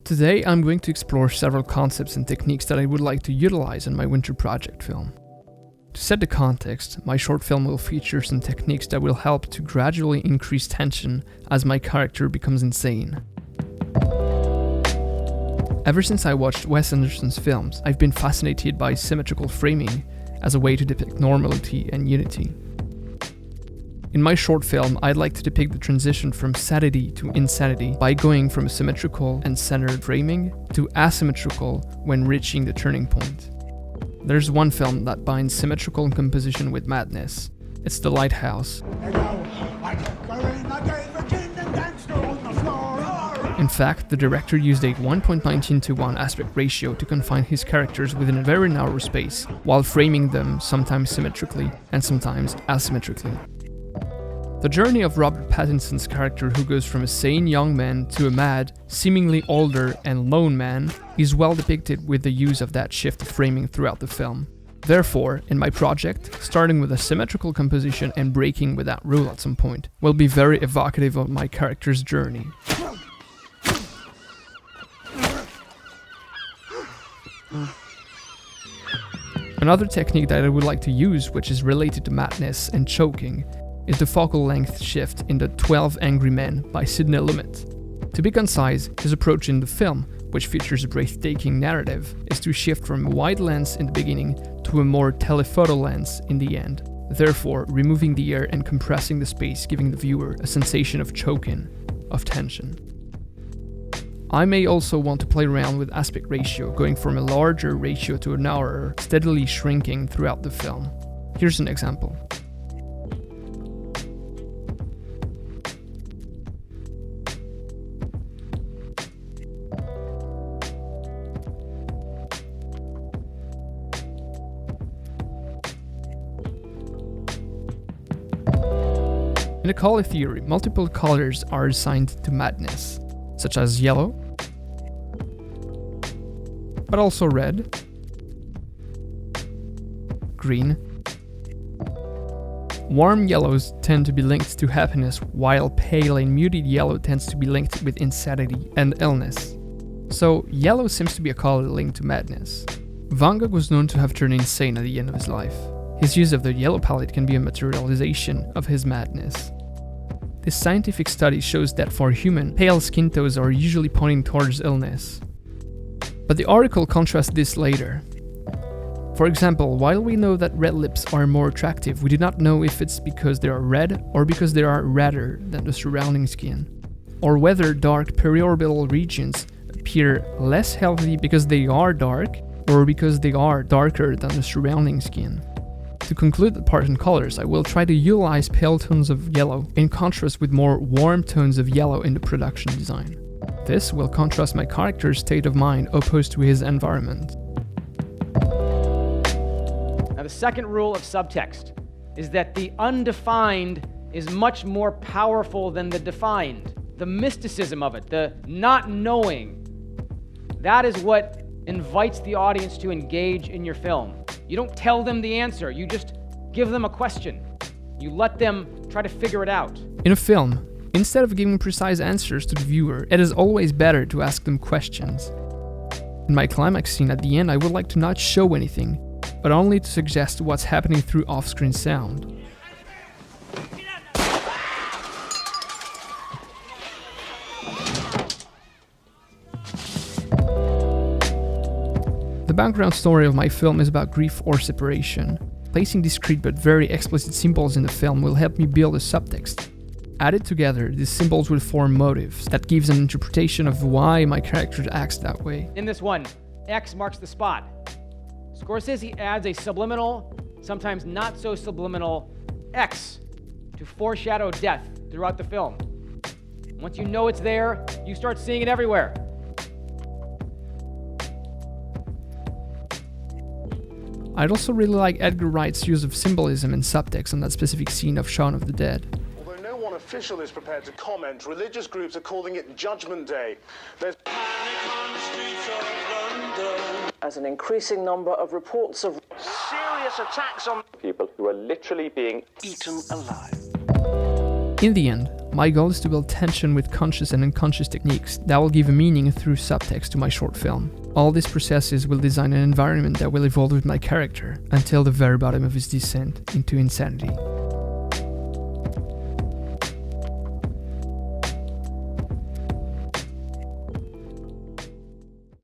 Today I'm going to explore several concepts and techniques that I would like to utilize in my winter project film. To set the context, my short film will feature some techniques that will help to gradually increase tension as my character becomes insane. Ever since I watched Wes Anderson's films, I've been fascinated by symmetrical framing as a way to depict normality and unity. In my short film, I'd like to depict the transition from sanity to insanity by going from symmetrical and centered framing to asymmetrical when reaching the turning point. There's one film that binds symmetrical composition with madness. It's The Lighthouse. In fact, the director used a 1.19:1 aspect ratio to confine his characters within a very narrow space, while framing them sometimes symmetrically and sometimes asymmetrically. The journey of Robert Pattinson's character, who goes from a sane young man to a mad, seemingly older and lone man, is well depicted with the use of that shift of framing throughout the film. Therefore, in my project, starting with a symmetrical composition and breaking with that rule at some point will be very evocative of my character's journey. Another technique that I would like to use, which is related to madness and choking, is the focal length shift in The 12 Angry Men by Sidney Lumet. To be concise, his approach in the film, which features a breathtaking narrative, is to shift from a wide lens in the beginning to a more telephoto lens in the end, therefore removing the air and compressing the space, giving the viewer a sensation of choking, of tension. I may also want to play around with aspect ratio, going from a larger ratio to a narrower, steadily shrinking throughout the film. Here's an example. In the color theory, multiple colors are assigned to madness, such as yellow, but also red, green. Warm yellows tend to be linked to happiness, while pale and muted yellow tends to be linked with insanity and illness. So yellow seems to be a color linked to madness. Van Gogh was known to have turned insane at the end of his life. His use of the yellow palette can be a materialization of his madness. This scientific study shows that for human, pale skin tones are usually pointing towards illness. But the article contrasts this later. For example, while we know that red lips are more attractive, we do not know if it's because they are red or because they are redder than the surrounding skin, or whether dark periorbital regions appear less healthy because they are dark or because they are darker than the surrounding skin. To conclude the part in colors, I will try to utilize pale tones of yellow in contrast with more warm tones of yellow in the production design. This will contrast my character's state of mind opposed to his environment. Now, the second rule of subtext is that the undefined is much more powerful than the defined. The mysticism of it, the not knowing, that is what invites the audience to engage in your film. You don't tell them the answer, you just give them a question. You let them try to figure it out. In a film, instead of giving precise answers to the viewer, it is always better to ask them questions. In my climax scene at the end, I would like to not show anything, but only to suggest what's happening through off-screen sound. The background story of my film is about grief or separation. Placing discrete but very explicit symbols in the film will help me build a subtext. Added together, these symbols will form motives that gives an interpretation of why my character acts that way. In this one, X marks the spot. Scorsese adds a subliminal, sometimes not so subliminal, X to foreshadow death throughout the film. Once you know it's there, you start seeing it everywhere. I'd also really like Edgar Wright's use of symbolism and subtext on that specific scene of Shaun of the Dead. Although no one official is prepared to comment, religious groups are calling it Judgment Day. There's panic on the streets of London. As an increasing number of reports of serious attacks on people who are literally being eaten alive. In the end, My goal is to build tension with conscious and unconscious techniques that will give a meaning through subtext to my short film. All these processes will design an environment that will evolve with my character until the very bottom of his descent into insanity.